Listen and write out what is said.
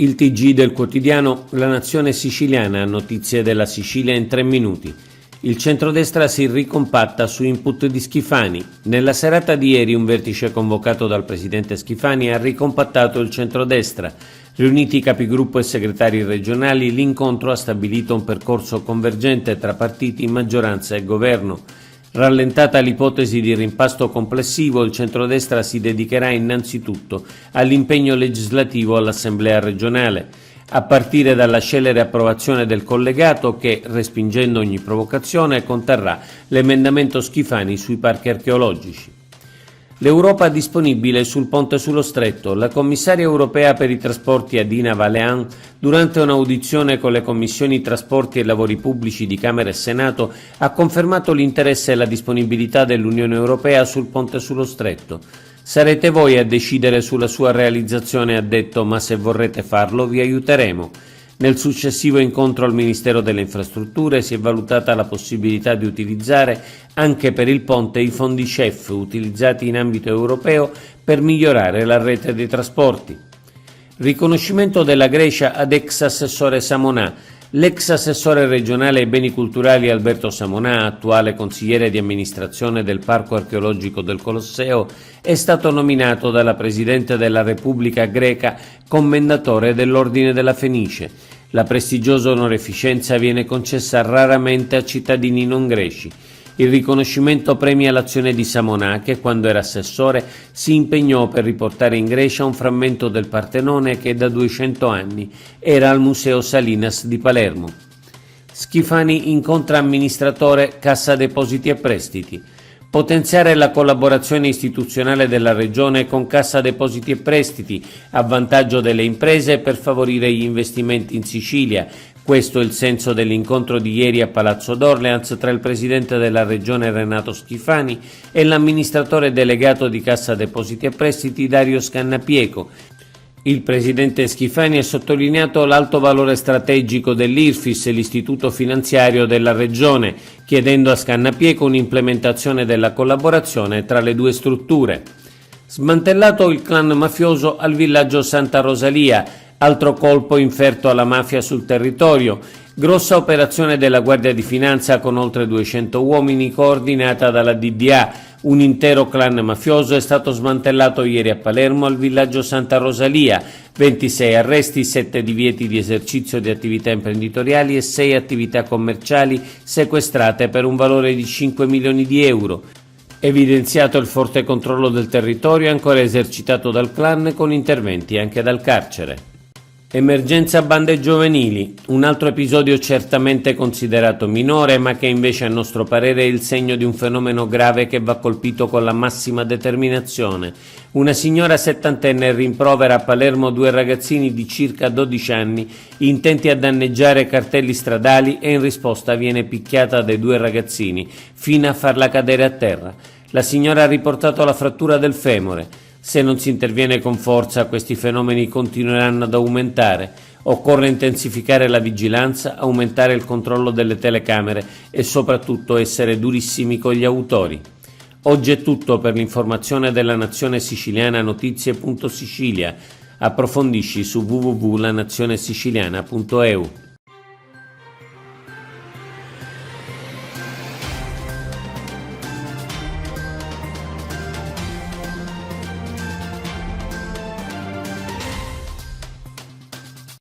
Il TG del quotidiano La Nazione Siciliana, notizie della Sicilia in 3 minuti. Il centrodestra si ricompatta su input di Schifani. Nella serata di ieri un vertice convocato dal presidente Schifani ha ricompattato il centrodestra. Riuniti i capigruppo e segretari regionali, l'incontro ha stabilito un percorso convergente tra partiti, maggioranza e governo. Rallentata l'ipotesi di rimpasto complessivo, il centrodestra si dedicherà innanzitutto all'impegno legislativo all'Assemblea regionale, a partire dalla celere approvazione del collegato che, respingendo ogni provocazione, conterrà l'emendamento Schifani sui parchi archeologici. L'Europa disponibile sul ponte sullo Stretto. La commissaria europea per i trasporti Adina Vălean, durante un'audizione con le commissioni trasporti e lavori pubblici di Camera e Senato, ha confermato l'interesse e la disponibilità dell'Unione Europea sul ponte sullo Stretto. Sarete voi a decidere sulla sua realizzazione, ha detto, ma se vorrete farlo vi aiuteremo. Nel successivo incontro al Ministero delle Infrastrutture si è valutata la possibilità di utilizzare anche per il ponte i fondi CEF utilizzati in ambito europeo per migliorare la rete dei trasporti. Riconoscimento della Grecia ad ex assessore Samonà. L'ex assessore regionale ai beni culturali Alberto Samonà, attuale consigliere di amministrazione del Parco archeologico del Colosseo, è stato nominato dalla Presidente della Repubblica Greca commendatore dell'Ordine della Fenice. La prestigiosa onoreficenza viene concessa raramente a cittadini non greci. Il riconoscimento premia l'azione di Samonà che, quando era assessore, si impegnò per riportare in Grecia un frammento del Partenone che da 200 anni era al Museo Salinas di Palermo. Schifani incontra amministratore Cassa Depositi e Prestiti. Potenziare la collaborazione istituzionale della Regione con Cassa Depositi e Prestiti a vantaggio delle imprese per favorire gli investimenti in Sicilia. Questo è il senso dell'incontro di ieri a Palazzo d'Orleans tra il presidente della Regione Renato Schifani e l'amministratore delegato di Cassa Depositi e Prestiti Dario Scannapieco. Il presidente Schifani ha sottolineato l'alto valore strategico dell'IRFIS, l'istituto finanziario della Regione, chiedendo a Scannapieco un'implementazione della collaborazione tra le due strutture. Smantellato il clan mafioso al villaggio Santa Rosalia, altro colpo inferto alla mafia sul territorio. Grossa operazione della Guardia di Finanza con oltre 200 uomini coordinata dalla DDA. Un intero clan mafioso è stato smantellato ieri a Palermo al villaggio Santa Rosalia. 26 arresti, 7 divieti di esercizio di attività imprenditoriali e 6 attività commerciali sequestrate per un valore di 5 milioni di euro. Evidenziato il forte controllo del territorio ancora esercitato dal clan con interventi anche dal carcere. Emergenza bande giovanili, un altro episodio certamente considerato minore ma che invece a nostro parere è il segno di un fenomeno grave che va colpito con la massima determinazione. Una signora settantenne rimprovera a Palermo 2 ragazzini di circa 12 anni intenti a danneggiare cartelli stradali e in risposta viene picchiata dai 2 ragazzini fino a farla cadere a terra. La signora ha riportato la frattura del femore. Se non si interviene con forza, questi fenomeni continueranno ad aumentare. Occorre intensificare la vigilanza, aumentare il controllo delle telecamere e soprattutto essere durissimi con gli autori. Oggi è tutto per l'informazione della Nazione Siciliana notizie.sicilia. Approfondisci su www.lanazionesiciliana.eu.